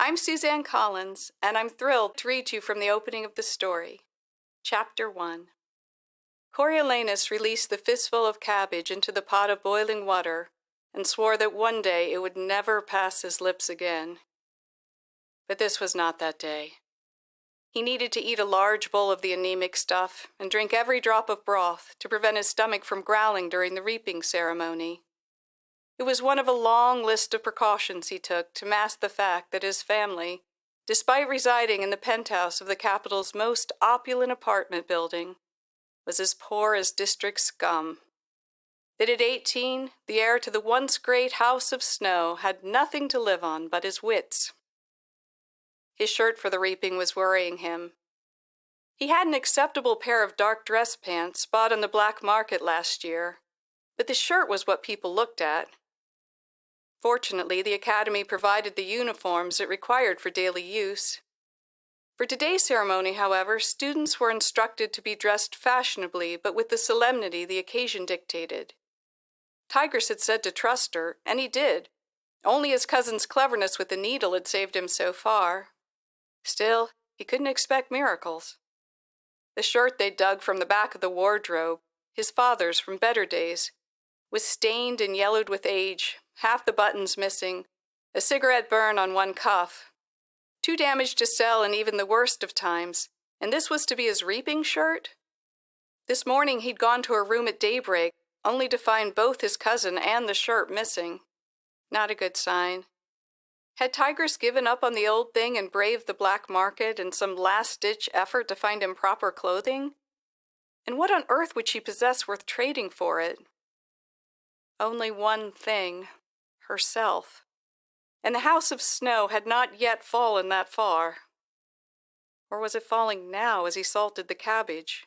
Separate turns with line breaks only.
I'm Suzanne Collins, and I'm thrilled to read to you from the opening of the story. Chapter 1. Coriolanus released the fistful of cabbage into the pot of boiling water and swore that one day it would never pass his lips again. But this was not that day. He needed to eat a large bowl of the anemic stuff and drink every drop of broth to prevent his stomach from growling during the reaping ceremony. It was one of a long list of precautions he took to mask the fact that his family, despite residing in the penthouse of the capital's most opulent apartment building, was as poor as district scum. That at 18, the heir to the once great House of Snow had nothing to live on but his wits. His shirt for the reaping was worrying him. He had an acceptable pair of dark dress pants bought on the black market last year, but the shirt was what people looked at. Fortunately, the academy provided the uniforms it required for daily use. For today's ceremony, however, students were instructed to be dressed fashionably, but with the solemnity the occasion dictated. Tigris had said to trust her, and he did. Only his cousin's cleverness with the needle had saved him so far. Still, he couldn't expect miracles. The shirt they dug from the back of the wardrobe, his father's from better days, was stained and yellowed with age, half the buttons missing, a cigarette burn on one cuff. Too damaged to sell in even the worst of times, and this was to be his reaping shirt? This morning he'd gone to her room at daybreak, only to find both his cousin and the shirt missing. Not a good sign. Had Tigris given up on the old thing and braved the black market in some last-ditch effort to find him proper clothing? And what on earth would she possess worth trading for it? Only one thing. Herself. And the House of Snow had not yet fallen that far. Or was it falling now as he salted the cabbage?